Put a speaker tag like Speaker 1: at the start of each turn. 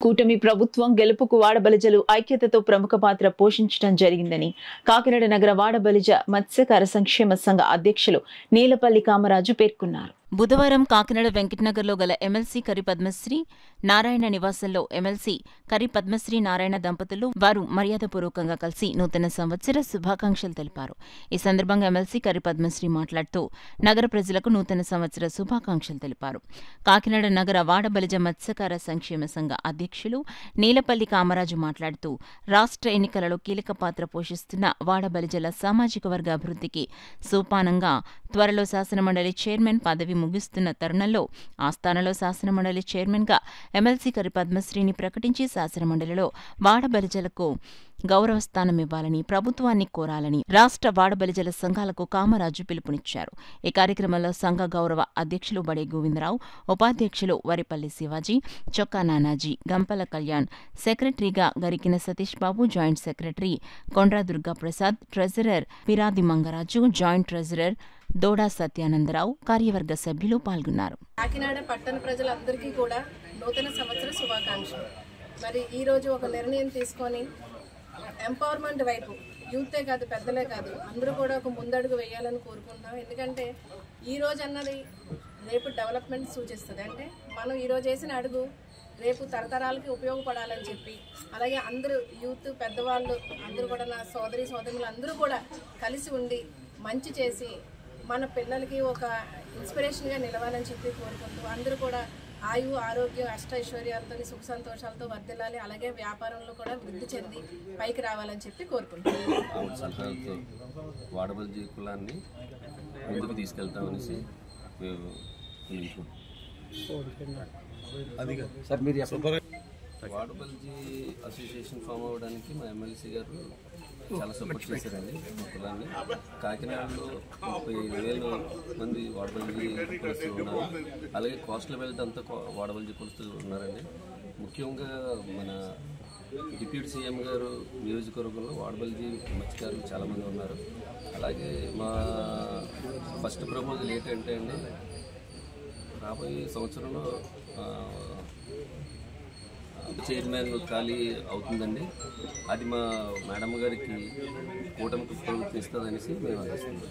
Speaker 1: కూటమి ప్రభుత్వం గెలుపుకు వాడబలిజలు ఐక్యతతో ప్రముఖ పాత్ర పోషించడం జరిగిందని కాకినాడ నగర వాడబలిజ మత్స్యకార సంక్షేమ సంఘ అధ్యక్షులు నీలపల్లి కామరాజు పేర్కొన్నారు. బుధవారం కాకినాడ వెంకటనగర్లో గల ఎమ్మెల్సీ కరి పద్మశ్రీ నారాయణ నివాసంలో ఎమ్మెల్సీ కరి పద్మశ్రీ నారాయణ దంపతులు వారు మర్యాదపూర్వకంగా కలిసి నూతన సంవత్సర శుభాకాంక్షలు తెలిపారు. ఈ సందర్భంగా ఎమ్మెల్సీ కరి పద్మశ్రీ మాట్లాడుతూ నగర ప్రజలకు నూతన సంవత్సర శుభాకాంక్షలు తెలిపారు. కాకినాడ నగర వాడబలిజ మత్స్యకార సంక్షేమ సంఘ అధ్యక్షులు నీలపల్లి కామరాజు మాట్లాడుతూ రాష్ట్ర ఎన్నికలలో కీలక పాత్ర పోషిస్తున్న వాడబలిజల సామాజిక వర్గ అభివృద్ధికి సోపానంగా త్వరలో శాసనమండలి చైర్మన్ పదవి ముగిస్తున్న తరుణంలో ఆ స్థానంలో శాసనమండలి చైర్మన్గా ఎమ్మెల్సీ కరి పద్మశ్రీని ప్రకటించి శాసనమండలిలో వాడబలిజలకు గౌరవ స్థానం ఇవ్వాలని ప్రభుత్వాన్ని కోరాలని రాష్ట్ర వాడబలిజల సంఘాలకు కామరాజు పిలుపునిచ్చారు. ఈ కార్యక్రమంలో సంఘ గౌరవ అధ్యక్షులు బడే గోవిందరావు, ఉపాధ్యక్షులు వరిపల్లి శివాజీ, చొక్కా నానాజీ, గంపల కళ్యాణ్, సెక్రటరీగా Garikina Satish Babu, joint secretary Kondra Durgaprasad, treasurer Piradi Mangaraju, joint treasurer Doda Satyanandarao, కార్యవర్గ సభ్యులు పాల్గొన్నారు.
Speaker 2: కాకినాడ పట్టణ ప్రజలందరికీ కూడా నూతన సంవత్సర శుభాకాంక్షలు. మరి ఈ రోజు ఒక నిర్ణయం తీసుకొని ఎంపవర్మెంట్ వైపు యూతే కాదు, పెద్దలే కాదు, అందరూ కూడా ఒక ముందడుగు వేయాలని కోరుకుంటున్నాం. ఎందుకంటే ఈ రోజు అన్నది రేపు డెవలప్మెంట్ సూచిస్తుంది. అంటే మనం ఈ రోజు వేసిన అడుగు రేపు తరతరాలకి ఉపయోగపడాలని చెప్పి, అలాగే అందరూ యూత్ పెద్దవాళ్ళు అందరూ కూడా, నా సోదరులు అందరూ కూడా కలిసి ఉండి మంచి చేసి మన పిల్లలకి ఒక ఇన్స్పిరేషన్గా నిలవాలని చెప్పి కోరుకుంటూ అందరూ కూడా ఆయు ఆరోగ్యం అష్టైశ్వర్యాలతో సుఖ సంతోషాలతో వర్ధిల్లాలి, అలాగే వ్యాపారంలో కూడా వృద్ధి చెంది పైకి రావాలని చెప్పి కోరుకుంటున్నాను.
Speaker 3: వాడబలిజీ కులాన్ని ముందుకు తీసుకెళ్తామనేసి వాడబలిజీ అసోసియేషన్ ఫామ్ అవ్వడానికి మా ఎమ్మెల్సీ గారు చాలా సపోర్ట్ చేశారండి. మా కులాన్ని కాకినాడలో 35,000 మంది వాడబలిజీ కులస్తులు ఉన్నారు. అలాగే కోస్టల్ బెల్ట్ అంతా వాడబలిజీ కులస్తులు ఉన్నారండి. ముఖ్యంగా మన డిప్యూటీ సీఎం గారు నియోజకవర్గంలో వాడబలిజీ మత్స్యకారులు చాలామంది ఉన్నారు. అలాగే మా ఫస్ట్ ప్రపోజల్ ఏంటంటే అండి, రాబోయే సంవత్సరంలో చైర్మన్ ఖాళీ అవుతుందండి. అది మా మేడం గారికి కూటమికి ప్రభుత్వం ఇస్తుందనేసి మేము ఆశిస్తున్నాం.